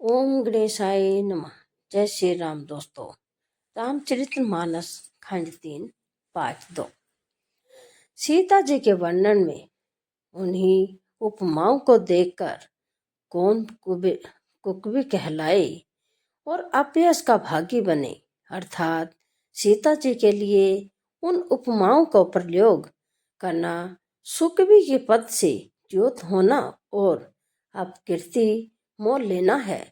ओम गणेशाय नमः। जय श्री राम। दोस्तों, रामचरितमानस खंड 3 पाठ 2। सीता जी के वर्णन में उन्हीं उपमाओं को देखकर कौन कुकवी कहलाए और अपयश का भागी बने, अर्थात सीता जी के लिए उन उपमाओं का प्रयोग करना सुकवी के पद से च्युत होना और अपकीर्ति मोल लेना है।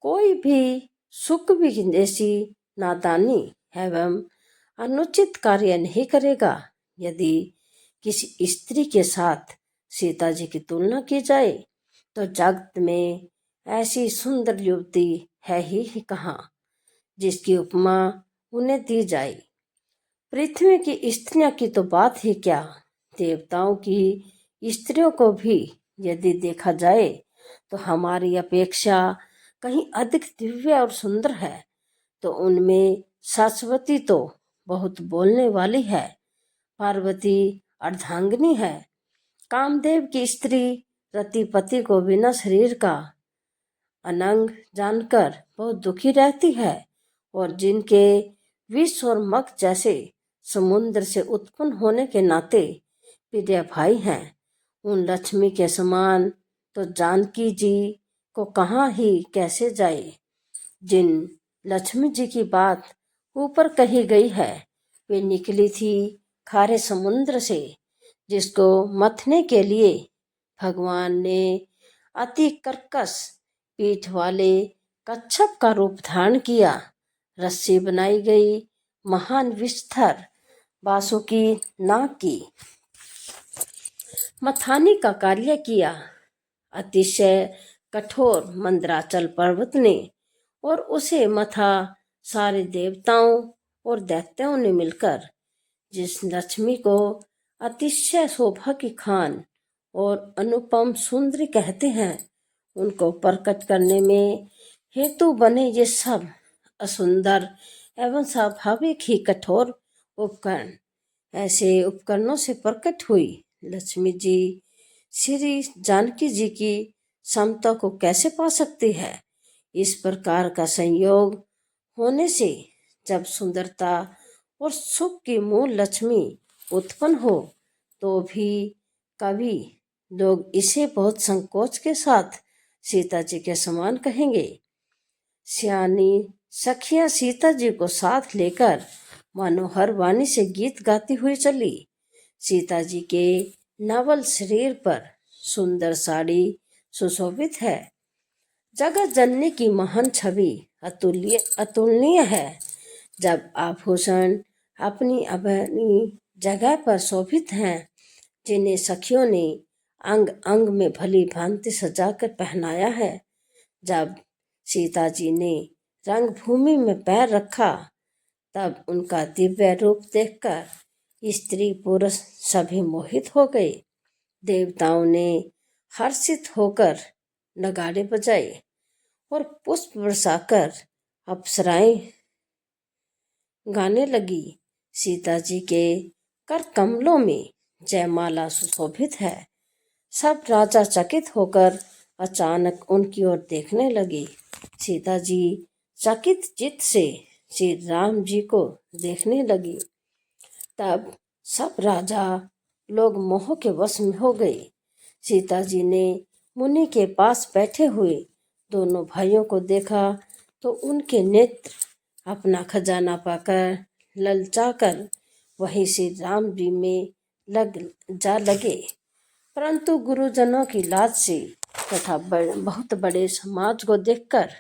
कोई भी सुकवी जैसी नादानी एवं अनुचित कार्य नहीं करेगा। यदि किसी स्त्री के साथ सीता जी की तुलना की जाए तो जगत में ऐसी सुंदर युवती है ही कहाँ जिसकी उपमा उन्हें दी जाए। पृथ्वी की स्त्रियों की तो बात ही क्या, देवताओं की स्त्रियों को भी यदि देखा जाए तो हमारी अपेक्षा कहीं अधिक दिव्य और सुंदर है। तो उनमें सरस्वती तो बहुत बोलने वाली है, पार्वती अर्धांगिनी है। कामदेव की स्त्री रतिपति को बिना शरीर का अनंग जानकर बहुत दुखी रहती है, और जिनके विष और मग जैसे समुद्र से उत्पन्न होने के नाते प्रिय भाई हैं, उन लक्ष्मी के समान तो जानकी जी को कहाँ ही कैसे जाए। जिन लक्ष्मी जी की बात ऊपर कही गई है वे निकली थी खारे समुद्र से, जिसको मथने के लिए भगवान ने अति कर्कश पीठ वाले कच्छप का रूप धारण किया। रस्सी बनाई गई महान विस्तर बासुकी नाग की मथानी का कार्य किया। अतिशय कठोर मंदराचल पर्वत ने और उसे मथा सारे देवताओं और दैत्यों ने मिलकर। जिस लक्ष्मी को अतिशय शोभा की खान और अनुपम सुंदरी कहते हैं, उनको प्रकट करने में हेतु बने ये सब असुंदर एवं स्वाभाविक ही कठोर उपकरण ऐसे उपकरणों से प्रकट हुई लक्ष्मी जी श्री जानकी जी की समता को कैसे पा सकती है। इस प्रकार का संयोग होने से जब सुंदरता और सुख की मूल लक्ष्मी उत्पन्न हो तो भी कभी लोग इसे बहुत संकोच के साथ सीता जी के समान कहेंगे। सियानी सखियां सीता जी को साथ लेकर मनोहर वाणी से गीत गाती हुई चली। सीता जी के नवल शरीर पर सुंदर साड़ी सुशोभित है। जगत जननी की महान छवि अतुलनीय है। जब आभूषण अपनी अपनी जगह पर शोभित हैं, जिन्हें सखियों ने अंग अंग में भली भांति सजाकर पहनाया है, जब सीता जी ने रंगभूमि में पैर रखा तब उनका दिव्य रूप देखकर स्त्री पुरुष सभी मोहित हो गए। देवताओं ने हर्षित होकर नगाड़े बजाए और पुष्प बरसाकर अप्सराएं गाने लगी। सीता जी के कर कमलों में जयमाला सुशोभित है। सब राजा चकित होकर अचानक उनकी ओर देखने लगे। सीता जी चकित चित्त से श्री राम जी को देखने लगी। तब सब राजा लोग मोह के वश में हो गए। सीता जी ने मुनि के पास बैठे हुए दोनों भाइयों को देखा तो उनके नेत्र अपना खजाना पाकर ललचाकर वहीं से राम जी में लगे। परंतु गुरुजनों की लाज से तथा बहुत बड़े समाज को देखकर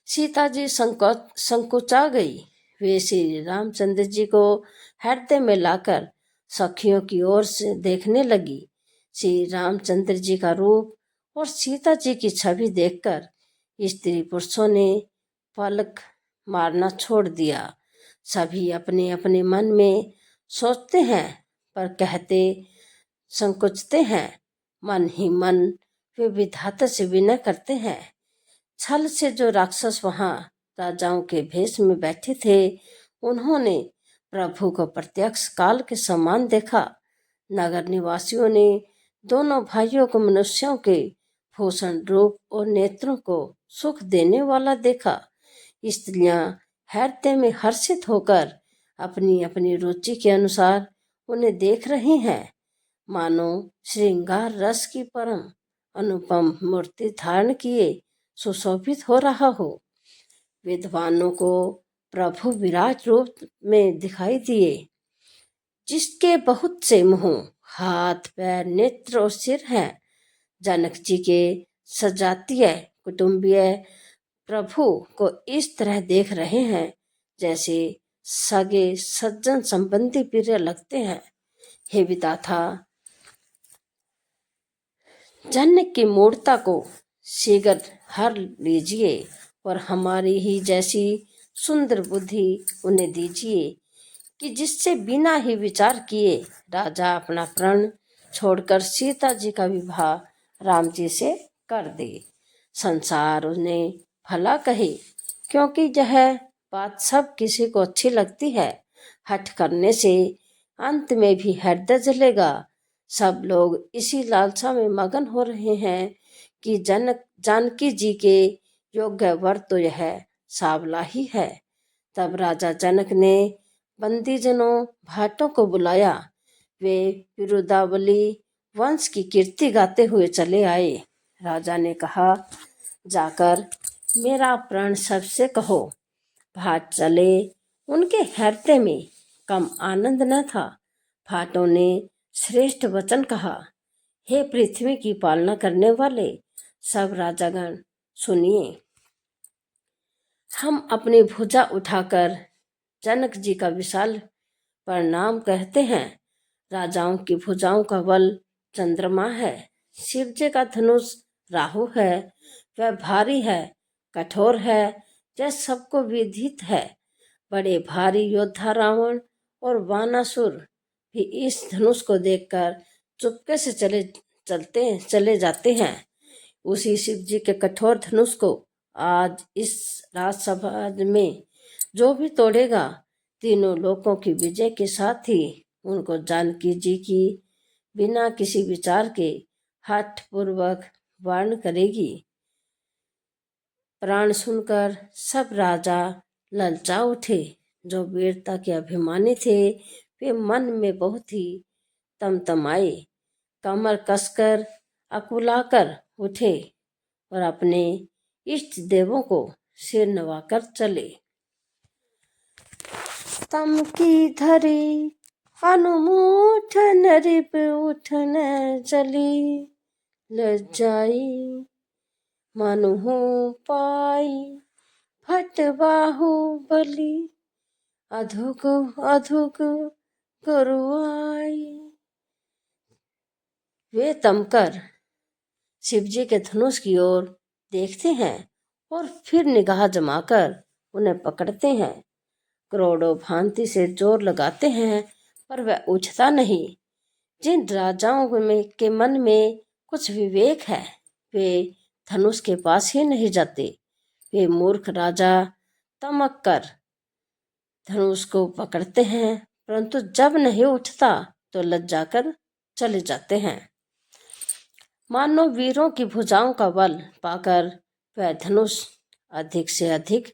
सीता जी संकोचा गई। वे श्री रामचंद्र जी को हृदय में लाकर सखियों की ओर से देखने लगी। श्री रामचंद्र जी का रूप और सीता जी की छवि देखकर स्त्री पुरुषों ने पलक मारना छोड़ दिया। सभी अपने अपने मन में सोचते हैं पर कहते संकोचते हैं। मन ही मन वे विधाता से विनय करते हैं। छल से जो राक्षस वहां राजाओं के भेष में बैठे थे, उन्होंने प्रभु को प्रत्यक्ष काल के समान देखा। नगर निवासियों ने दोनों भाइयों को मनुष्यों के भूषण रूप और नेत्रों को सुख देने वाला देखा। स्त्रियां हैरते में हर्षित होकर अपनी अपनी रुचि के अनुसार उन्हें देख रही हैं, मानो श्रृंगार रस की परम अनुपम मूर्ति धारण किए सुशोभित हो रहा हो। विद्वानों को प्रभु विराट रूप में दिखाई दिए, जिसके बहुत से मुंह, हाथ, पैर, नेत्र और सिर हैं। जनक जी के सजातीय कुटुंबीय प्रभु को इस तरह देख रहे हैं जैसे सगे सज्जन संबंधी प्रिय लगते हैं। हे विधाता, जनक की मूर्ता को शीघ्र हर लीजिए और हमारी ही जैसी सुंदर बुद्धि उन्हें दीजिए कि जिससे बिना ही विचार किए राजा अपना प्रण छोड़कर सीता जी का विवाह राम जी से कर दे। संसार उन्हें भला कहे, क्योंकि यह बात सब किसी को अच्छी लगती है। हठ करने से अंत में भी हृदय जलेगा। सब लोग इसी लालसा में मगन हो रहे हैं कि जानकी जी के योग्य वर तो यह सांवला ही है। तब राजा जनक ने बंदीजनों भाटों को बुलाया। वे विरुदावली वंश की कीर्ति गाते हुए चले आए। राजा ने कहा, जाकर मेरा प्रण सबसे कहो। भाट चले। उनके हृदय में कम आनंद न था। भाटों ने श्रेष्ठ वचन कहा, हे पृथ्वी की पालना करने वाले सब राजागण, सुनिए। हम अपनी भुजा उठाकर जनक जी का विशाल प्रणाम कहते हैं। राजाओं की भुजाओं का बल चंद्रमा है, शिव जी का धनुष राहु है। वह भारी है, कठोर है, यह सबको विदित है। बड़े भारी योद्धा रावण और वानासुर भी इस धनुष को देखकर चुपके से चले जाते हैं। उसी शिव जी के कठोर धनुष को आज इस राजसभा में जो भी तोड़ेगा, तीनों लोकों की विजय के साथ ही उनको जानकी जी की बिना किसी विचार के हठ पूर्वक वार्ण करेगी। प्राण सुनकर सब राजा ललचा उठे। जो वीरता के अभिमानी थे वे मन में बहुत ही तमतमाए, कमर कसकर अकुलाकर उठे और अपने इष्ट देवों को सिर नवाकर चले। तम की धरी अनुमूठ नरिप उठन चली, लज्जाई मनुहु पाई भट बाहु बली, अधुक अधुक गुरुआई। वे तमकर शिवजी के धनुष की ओर देखते हैं और फिर निगाह जमाकर उन्हें पकड़ते हैं। करोड़ों भांति से जोर लगाते हैं पर वह उठता नहीं। जिन राजाओं के मन में कुछ विवेक है वे धनुष के पास ही नहीं जाते। वे मूर्ख राजा तमक कर धनुष को पकड़ते हैं, परंतु जब नहीं उठता तो लज्जा कर चले जाते हैं। मानो वीरों की भुजाओं का बल पाकर वह धनुष अधिक से अधिक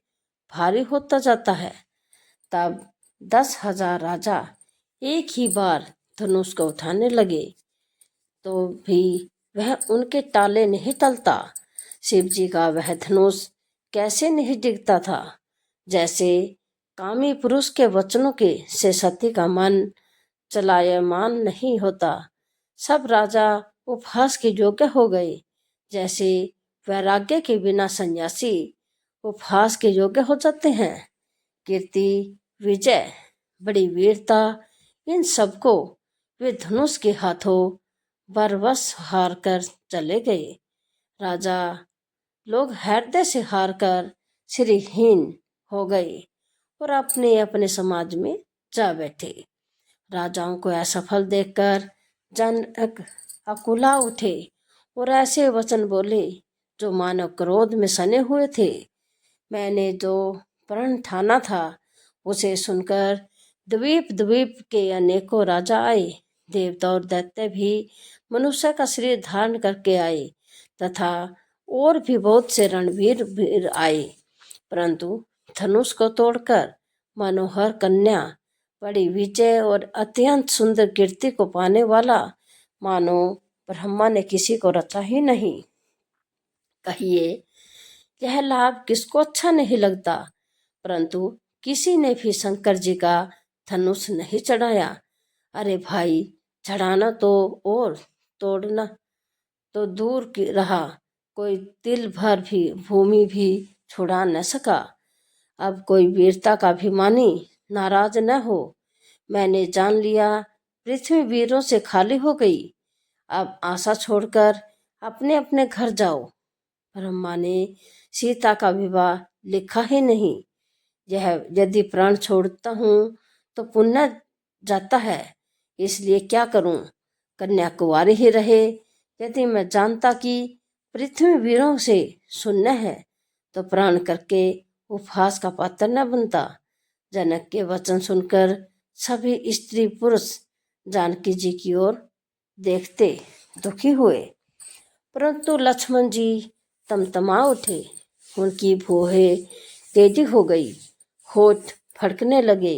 भारी होता जाता है। तब 10,000 राजा एक ही बार धनुष को उठाने लगे तो भी वह उनके टाले नहीं टलता। शिव जी का वह धनुष कैसे नहीं डिगता था। जैसे कामी पुरुष के वचनों के से सती का मन चलायमान नहीं होता। सब राजा उपहास के योग्य हो गए। जैसे वैराग्य के बिना सन्यासी उपहास के योग्य हो जाते हैं। कीर्ति, विजय, बड़ी वीरता, इन सबको वे धनुष के हाथों बरबस हार कर चले गए। राजा लोग हृदय से हार कर श्रीहीन हो गए और अपने अपने समाज में जा बैठे। राजाओं को असफल देखकर जनक अकुला उठे और ऐसे वचन बोले जो मानव क्रोध में सने हुए थे। मैंने जो प्रण ठाना था उसे सुनकर द्वीप द्वीप के अनेकों राजा आए। देवता और दैत्य भी मनुष्य का शरीर धारण करके आए तथा और भी बहुत से रणवीर वीर आए, परंतु धनुष को तोड़कर मनोहर कन्या, बड़ी विजय और अत्यंत सुंदर कीर्ति को पाने वाला मानो ब्रह्मा ने किसी को रचा ही नहीं। कहिए यह लाभ किसको अच्छा नहीं लगता, परंतु किसी ने भी शंकर जी का धनुष नहीं चढ़ाया। अरे भाई, चढ़ाना तो और तोड़ना तो दूर की रहा, कोई तिल भर भी भूमि भी छुड़ा न सका। अब कोई वीरता का अभिमानी नाराज न हो। मैंने जान लिया पृथ्वी वीरों से खाली हो गई। अब आशा छोड़कर अपने अपने घर जाओ। ब्रह्मा ने सीता का विवाह लिखा ही नहीं। यह यदि प्राण छोड़ता हूँ तो पुण्य जाता है, इसलिए क्या करूं, कन्या कुंवारी ही रहे। यदि मैं जानता कि पृथ्वी वीरों से शून्य है तो प्राण करके उपहास का पात्र न बनता। जनक के वचन सुनकर सभी स्त्री पुरुष जानकी जी की ओर देखते दुखी हुए, परंतु लक्ष्मण जी तमतमा उठे। उनकी भौहें तेजी हो गई, होठ फड़कने लगे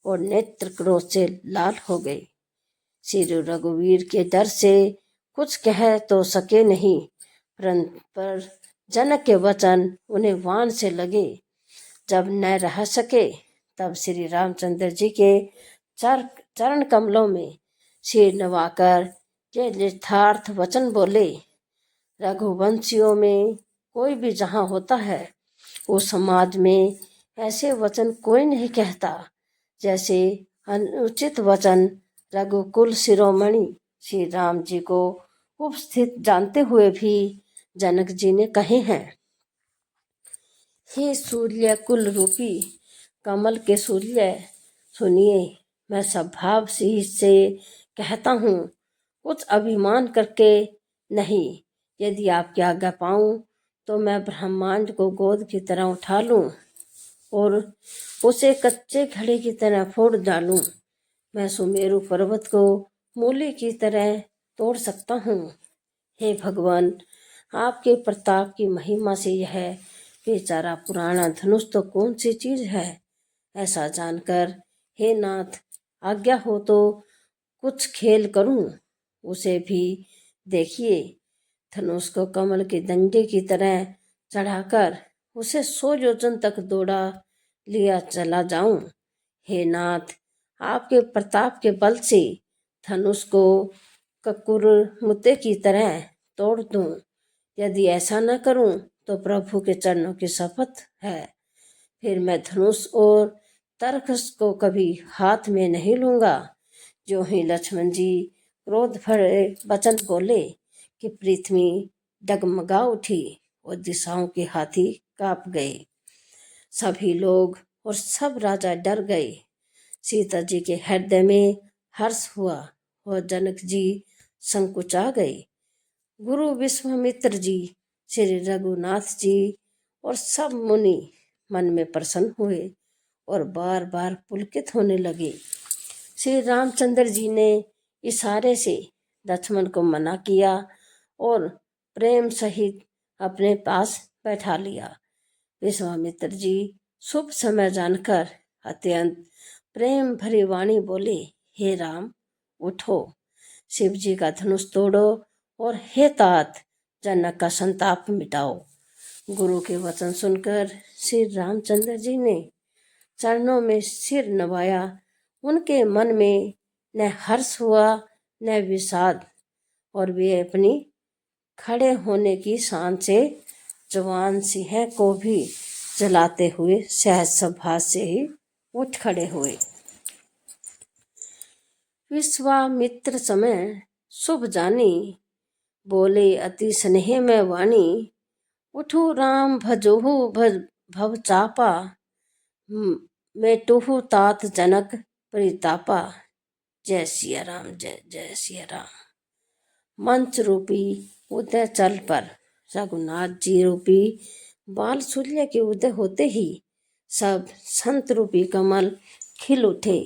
और नेत्र क्रोध से लाल हो गए। श्री रघुवीर के डर से कुछ कह तो सके नहीं, पर जनक के वचन उन्हें वाण से लगे। जब न रह सके तब श्री रामचंद्र जी के चरण कमलों में सिर नवाकर ये यथार्थ वचन बोले। रघुवंशियों में कोई भी जहाँ होता है उस समाज में ऐसे वचन कोई नहीं कहता जैसे अनुचित वचन रघुकुल शिरोमणि श्री राम जी को उपस्थित जानते हुए भी जनक जी ने कहे हैं। हे सूर्य कुल रूपी कमल के सूर्य, सुनिए, मैं स्वभाव से कहता हूँ, कुछ अभिमान करके नहीं। यदि आपकी आज्ञा पाऊं तो मैं ब्रह्मांड को गोद की तरह उठा लूं और उसे कच्चे घड़े की तरह फोड़ डालूं। मैं सुमेरु पर्वत को मूली की तरह तोड़ सकता हूँ। हे भगवान, आपके प्रताप की महिमा से यह बेचारा पुराना धनुष तो कौन सी चीज है। ऐसा जानकर हे नाथ, आज्ञा हो तो कुछ खेल करूं। उसे भी देखिए, धनुष को कमल के डंडे की तरह चढ़ाकर उसे 100 योजन तक दौड़ा लिया चला जाऊं। हे नाथ, आपके प्रताप के बल से धनुष को ककुर मुद्दे की तरह तोड़ दूं। यदि ऐसा न करूं तो प्रभु के चरणों की शपथ है, फिर मैं धनुष और तरकस को कभी हाथ में नहीं लूंगा। जो ही लक्ष्मण जी क्रोध भरे वचन बोले कि पृथ्वी डगमगा उठी और दिशाओं के हाथी कांप गए। सभी लोग और सब राजा डर गए। सीता जी के हृदय में हर्ष हुआ और जनक जी संकुचा गए। गुरु विश्वामित्र जी, श्री रघुनाथ जी और सब मुनि मन में प्रसन्न हुए और बार बार पुलकित होने लगे। श्री रामचंद्र जी ने इशारे से लक्ष्मण को मना किया और प्रेम सहित अपने पास बैठा लिया। विश्वामित्र जी शुभ समय जानकर अत्यंत प्रेम भरी वाणी बोले, हे राम, उठो, शिव जी का धनुष तोड़ो और हे तात, जनक का संताप मिटाओ। गुरु के वचन सुनकर श्री रामचंद्र जी ने चरणों में सिर नवाया। उनके मन में न हर्ष हुआ न विषाद, और वे अपनी खड़े होने की शान से जवान सिंह को भी जलाते हुए सहज सभा से ही उठ खड़े हुए। विश्वामित्र समय शुभ जानी, बोले अति स्नेह में वाणी। उठो राम भजोहु भव चापा, मेटुहु तात जनक परितापा। जय सिया राम, जय जय सिया राम। मंच रूपी उदय चल पर रघुनाथ जी रूपी बाल सूर्य के उदय होते ही सब संत रूपी कमल खिल उठे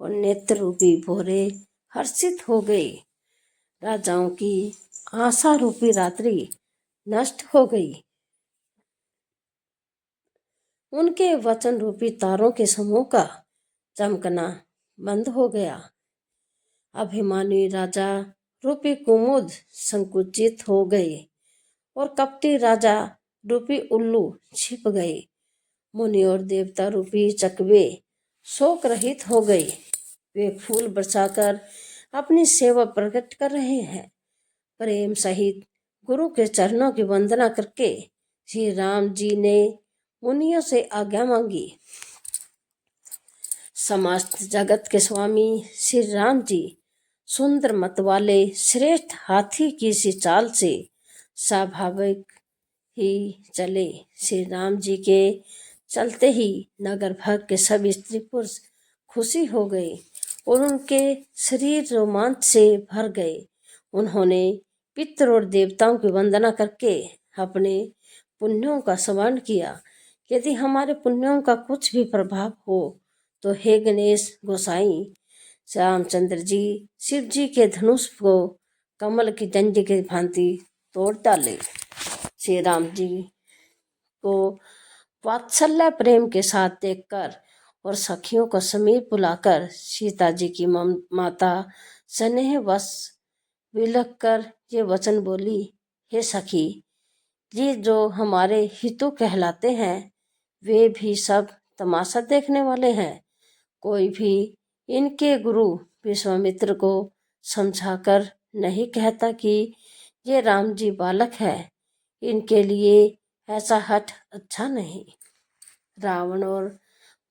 और नेत्र रूपी भोरे हर्षित हो गए। राजाओं की आशा रूपी रात्रि नष्ट हो गई। उनके वचन रूपी तारों के समूह का चमकना बंद हो गया। अभिमानी राजा रूपी कुमुद संकुचित हो गए और कपटी राजा रूपी उल्लू छिप गए। मुनि और देवता रूपी चकवे शोक रहित हो गए। वे फूल बरसाकर अपनी सेवा प्रकट कर रहे हैं। प्रेम सहित गुरु के चरणों की वंदना करके श्री राम जी ने मुनियों से आज्ञा मांगी। समस्त जगत के स्वामी श्री राम जी सुंदर मत वाले श्रेष्ठ हाथी की सी चाल से स्वाभाविक ही चले। श्री राम जी के चलते ही नगर भर के सब स्त्री पुरुष खुशी हो गए और उनके शरीर रोमांच से भर गए। उन्होंने पितृ और देवताओं की वंदना करके अपने पुण्यों का स्मरण किया। यदि हमारे पुण्यों का कुछ भी प्रभाव हो तो हे गणेश गोसाई रामचंद्र जी शिव जी के धनुष को कमल की डंडी की भांति तोड़ डाले। श्री राम जी को वात्सल्य प्रेम के साथ देखकर और सखियों को समीप बुलाकर सीता जी की माता स्नेहवश विलख कर ये वचन बोली, हे सखी, ये जो हमारे हितु कहलाते हैं वे भी सब तमाशा देखने वाले हैं। कोई भी इनके गुरु विश्वामित्र को समझाकर नहीं कहता कि ये राम जी बालक है। इनके लिए ऐसा हठ अच्छा नहीं। रावण और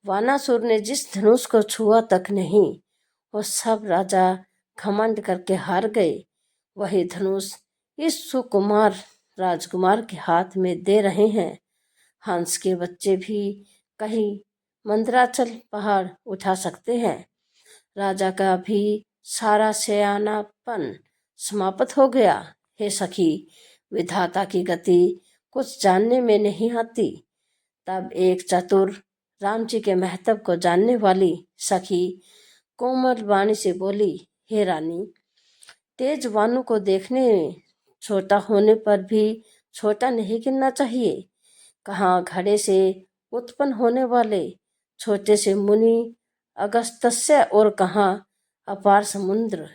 वानासुर ने जिस धनुष को छुआ तक नहीं और सब राजा घमंड करके हार गए, वही धनुष इस सुकुमार राजकुमार के हाथ में दे रहे हैं। हंस के बच्चे भी कहीं मंदराचल पहाड़ उठा सकते हैं। राजा का भी सारा सयानापन समाप्त हो गया। हे सखी, विधाता की गति कुछ जानने में नहीं आती। तब एक चतुर राम जी के महत्व को जानने वाली सखी कोमल वाणी से बोली, हे रानी, तेज वानु को देखने छोटा होने पर भी छोटा नहीं गिनना चाहिए। कहाँ घड़े से उत्पन्न होने वाले छोटे से मुनि अगस्त्य और कहाँ अपार समुद्र,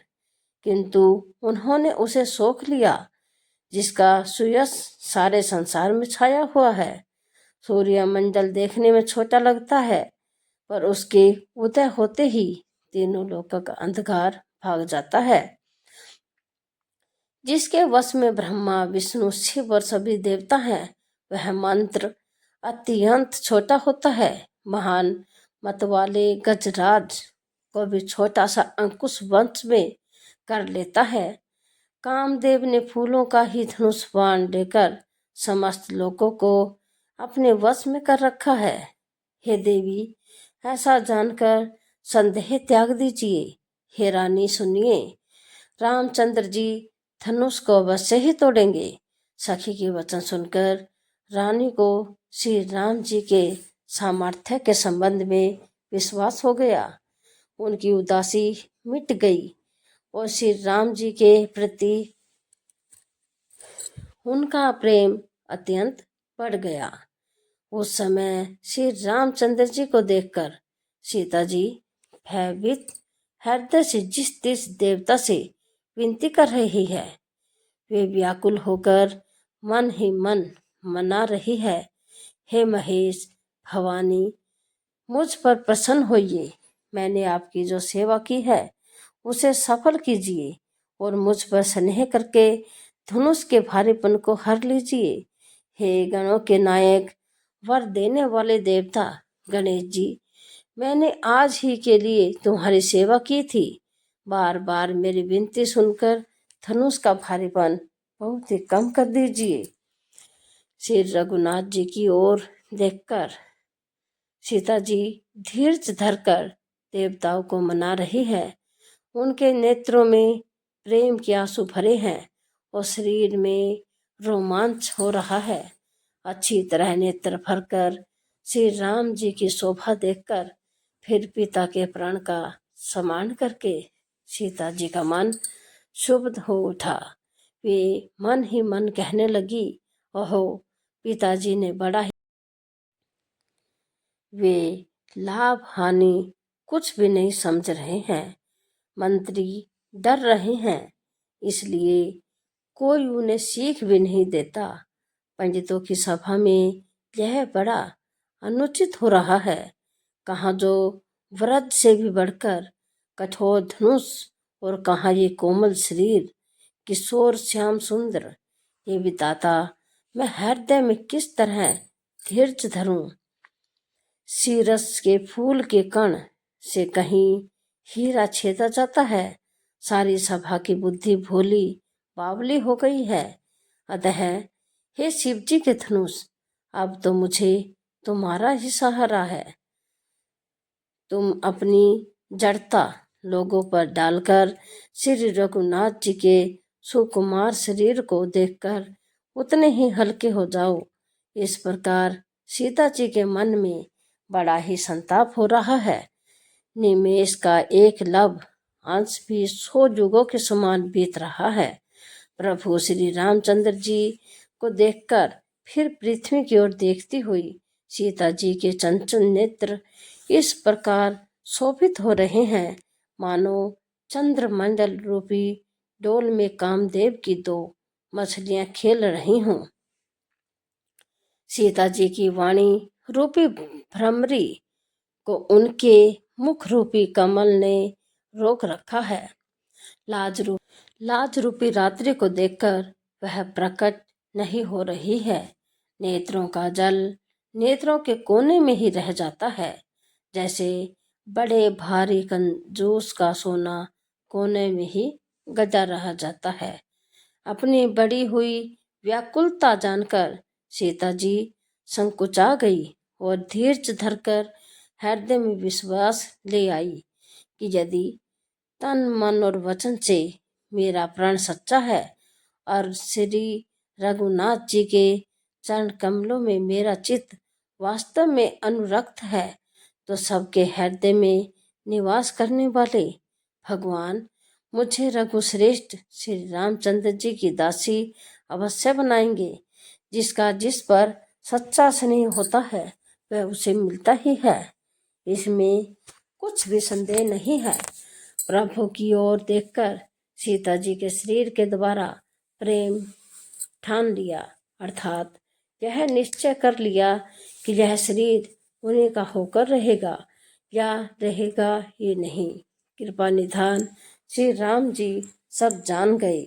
किंतु उन्होंने उसे सोख लिया जिसका सुयश सारे संसार में छाया हुआ है। सूर्यमंडल देखने में छोटा लगता है पर उसके उदय होते ही तीनों लोकों का अंधकार भाग जाता है। जिसके वश में ब्रह्मा विष्णु शिव और सभी देवता हैं, वह मंत्र अत्यंत छोटा होता है। महान मतवाले गजराज को भी छोटा सा अंकुश वंश में कर लेता है। कामदेव ने फूलों का ही धनुष बाण लेकर समस्त लोगों को अपने वश में कर रखा है। हे देवी, ऐसा जानकर संदेह त्याग दीजिए। हे रानी सुनिए, रामचंद्र जी धनुष को अवश्य ही तोड़ेंगे। सखी के वचन सुनकर रानी को श्री राम जी के सामर्थ्य के संबंध में विश्वास हो गया। उनकी उदासी मिट गई और श्री राम जी के प्रति उनका प्रेम अत्यंत बढ़ गया। उस समय श्री रामचंद्र जी को देखकर सीता जी भयभीत हृदय से जिस देवता से विनती कर रही है, वे व्याकुल होकर मन ही मन मना रही है, हे महेश भवानी, मुझ पर प्रसन्न होइए। मैंने आपकी जो सेवा की है उसे सफल कीजिए और मुझ पर स्नेह करके धनुष के भारीपन को हर लीजिए। हे गणों के नायक, वर देने वाले देवता गणेश जी, मैंने आज ही के लिए तुम्हारी सेवा की थी। बार बार मेरी विनती सुनकर धनुष का भारीपन बहुत ही कम कर दीजिए। श्री रघुनाथ जी की ओर देखकर सीता जी धीरज धरकर देवताओं को मना रही है। उनके नेत्रों में प्रेम के आंसू भरे हैं और शरीर में रोमांच हो रहा है। अच्छी तरह नेत्र भरकर श्री राम जी की शोभा देखकर फिर पिता के प्राण का सम्मान करके सीता जी का मन शुद्ध हो उठा। वे मन ही मन कहने लगी, ओहो, पिताजी ने बड़ा ही वे लाभ हानि कुछ भी नहीं समझ रहे हैं। मंत्री डर रहे हैं, इसलिए कोई उन्हें सीख भी नहीं देता। पंडितों की सभा में यह बड़ा अनुचित हो रहा है। कहाँ जो वृद्ध से भी बढ़कर कठोर धनुष, और कहाँ ये कोमल शरीर, किशोर श्याम सुंदर। ये विधाता, मैं हृदय में किस तरह धीर्ज धरूं। सीरस के फूल के कण से कहीं हीरा छेदा जाता है। सारी सभा की बुद्धि भोली बावली हो गई है। अतः हे शिव जी के धनुष, अब तो मुझे तुम्हारा ही सहारा है। तुम अपनी जड़ता लोगों पर डालकर श्री रघुनाथ जी के सुकुमार शरीर को देखकर उतने ही हल्के हो जाओ। इस प्रकार सीता जी के मन में बड़ा ही संताप हो रहा है। निमेष का एक लब अंश भी 100 युगों के समान बीत रहा है। प्रभु श्री रामचंद्र जी को देखकर फिर पृथ्वी की ओर देखती हुई सीता जी के चंचल नेत्र इस प्रकार शोभित हो रहे हैं, मानो चंद्रमंडल रूपी डोल में कामदेव की 2 मछलियां खेल रही हों। सीता जी की वाणी रूपी भ्रमरी को उनके मुख रूपी कमल ने रोक रखा है। लाज रूपी रात्रि को देखकर वह प्रकट नहीं हो रही है। नेत्रों का जल नेत्रों के कोने में ही रह जाता है, जैसे बड़े भारी कंजूस का सोना कोने में ही गदा रह जाता है। अपनी बड़ी हुई व्याकुलता जानकर सीता जी संकुचा गई और धीर्ज धरकर हृदय में विश्वास ले आई कि यदि तन मन और वचन से मेरा प्राण सच्चा है और श्री रघुनाथ जी के चरण कमलों में मेरा चित्त वास्तव में अनुरक्त है, तो सबके हृदय में निवास करने वाले भगवान मुझे रघुश्रेष्ठ श्री रामचंद्र जी की दासी अवश्य बनाएंगे। जिसका जिस पर सच्चा स्नेह होता है वह उसे मिलता ही है, इसमें कुछ भी संदेह नहीं है। प्रभु की ओर देखकर सीता जी के शरीर के द्वारा प्रेम ठान लिया, अर्थात यह निश्चय कर लिया कि यह शरीर उन्हीं का होकर रहेगा या रहेगा ही नहीं। कृपा निधान श्री राम जी सब जान गए।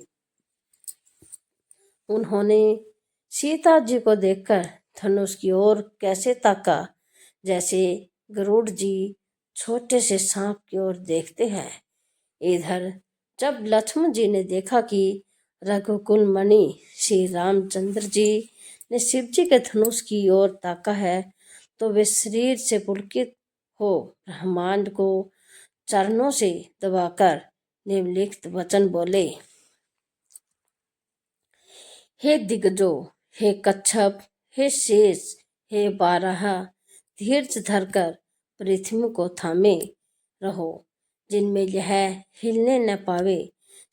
उन्होंने सीता जी को देखकर धनुष की ओर कैसे ताका, जैसे गरुड़ जी छोटे से सांप की ओर देखते हैं। इधर जब लक्ष्मण जी ने देखा कि रघुकुल मणि श्री रामचंद्र जी ने शिव जी के धनुष की ओर ताका है, तो वे शरीर से पुलकित हो ब्रह्मांड को चरणों से दबाकर निम्नलिखित वचन बोले। हे दिग्गजो, हे कच्छप, हे शेष, हे बारहा, धीर्ज धरकर पृथ्वी को थामे रहो, जिनमें यह हिलने न पावे।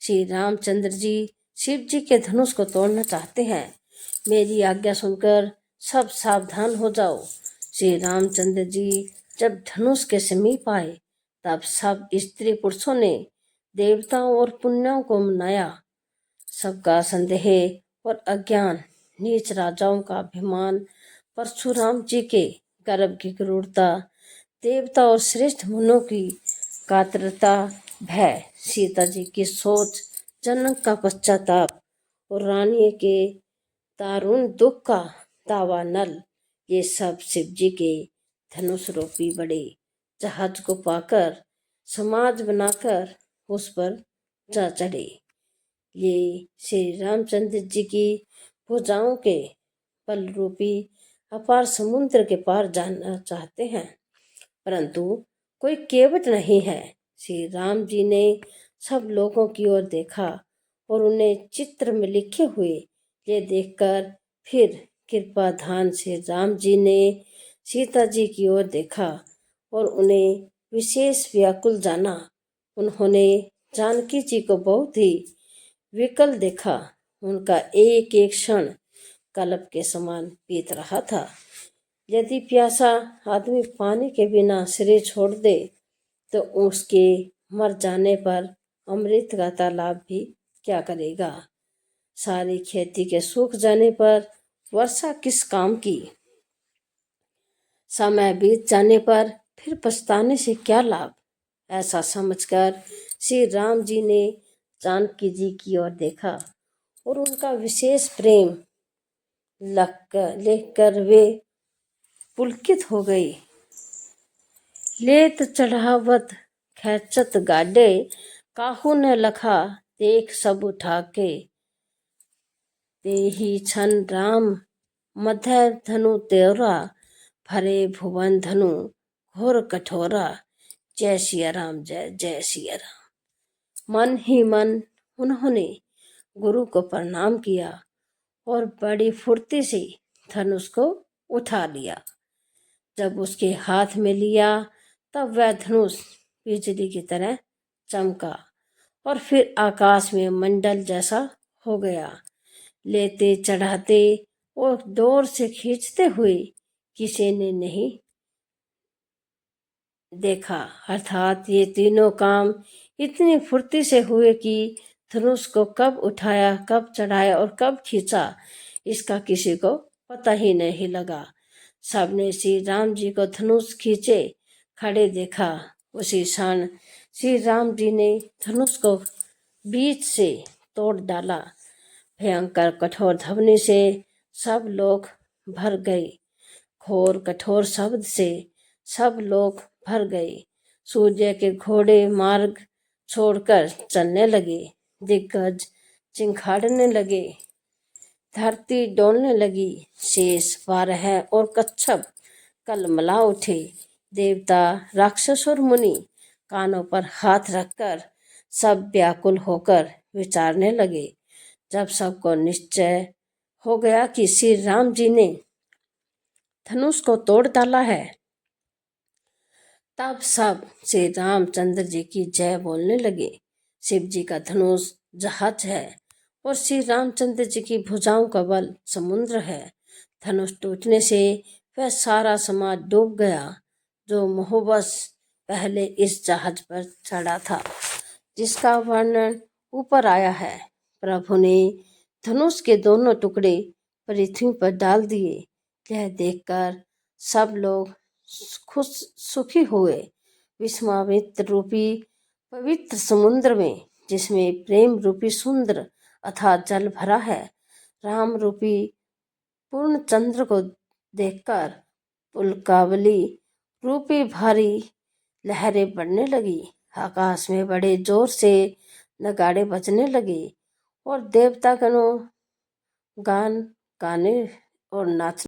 श्री रामचंद्र जी शिव जी के धनुष को तोड़ना चाहते हैं। मेरी आज्ञा सुनकर सब सावधान हो जाओ। श्री रामचंद्र जी जब धनुष के समीप आए, तब सब स्त्री पुरुषों ने देवताओं और पुण्यों को मनाया। सबका संदेह और अज्ञान, नीच राजाओं का अभिमान, परशुराम जी के गर्भ की क्रूरता, देवता और श्रेष्ठ मुनों की कातरता, भय, सीता जी की सोच, जनक का पश्चाताप और रानी के दारुण दुख का दावा नल, ये सब शिव जी के धनुष रूपी बड़े जहाज को पाकर समाज बनाकर उस पर जा चढ़े। ये श्री रामचंद्र जी की भुजाओं के बल रूपी अपार समुद्र के पार जाना चाहते हैं, परंतु कोई केवट नहीं है। श्री राम जी ने सब लोगों की ओर देखा और उन्हें चित्र में लिखे हुए ये देखकर फिर कृपाधान श्री राम जी ने सीता जी की ओर देखा और उन्हें विशेष व्याकुल जाना। उन्होंने जानकी जी को बहुत ही विकल देखा। उनका एक एक क्षण कल्प के समान पीत रहा था। यदि प्यासा आदमी पानी के बिना शरीर छोड़ दे तो उसके मर जाने पर अमृत का तालाब भी क्या करेगा। सारी खेती के सूख जाने पर वर्षा किस काम की। समय बीत जाने पर फिर पछताने से क्या लाभ। ऐसा समझकर श्री राम जी ने जानकी जी की ओर देखा और उनका विशेष प्रेम लेकर वे पुलकित हो गई। लेत चढ़ावत खैचत गाडे, काहू न लखा देख सब उठा के। तेहि छन राम मध्य धनु तेरा, भरे भुवन धनु घोर कठोरा। जय सिया राम, जय जय सिया राम। मन ही मन उन्होंने गुरु को प्रणाम किया और बड़ी फुर्ती से धनुष को उठा लिया। जब उसके हाथ में लिया तब वह धनुष बिजली की तरह चमका और फिर आकाश में मंडल जैसा हो गया। लेते चढ़ाते और जोर से खींचते हुए किसी ने नहीं देखा। अर्थात ये तीनों काम इतनी फुर्ती से हुए कि धनुष को कब उठाया, कब चढ़ाया और कब खींचा, इसका किसी को पता ही नहीं लगा। सबने श्री राम जी को धनुष खींचे खड़े देखा। उसी क्षण श्री राम जी ने धनुष को बीच से तोड़ डाला। भयंकर कठोर ध्वनि से सब लोग भर गए। घोर कठोर शब्द से सब लोग भर गए। सूर्य के घोड़े मार्ग छोड़कर चलने लगे। दिग्गज चिंखाड़ने लगे। धरती डोलने लगी। शेष 12 और कच्छप कलमला उठे। देवता, राक्षस और मुनि कानों पर हाथ रखकर सब व्याकुल होकर विचारने लगे। जब सबको निश्चय हो गया कि श्री राम जी ने धनुष को तोड़ डाला है, तब सब श्री रामचंद्र जी की जय बोलने लगे। शिव जी का धनुष जहाज है और श्री रामचंद्र जी की भुजाओं का बल समुद्र है। धनुष टूटने से वह सारा समाज डूब गया जो मोहबस पहले इस जहाज पर चढ़ा था, जिसका वर्णन ऊपर आया है। प्रभु ने धनुष के दोनों टुकड़े पृथ्वी पर डाल दिए। यह देखकर सब लोग खुश सुखी हुए। विश्वामित्र रूपी पवित्र समुद्र में, जिसमें प्रेम रूपी सुंदर अथाह जल भरा है, राम रूपी पूर्ण चंद्र को देखकर पुलकावली रूपी भारी लहरें बढ़ने लगी। आकाश में बड़े जोर से नगाड़े बजने लगे और देवतागणों गान गाने और नाचने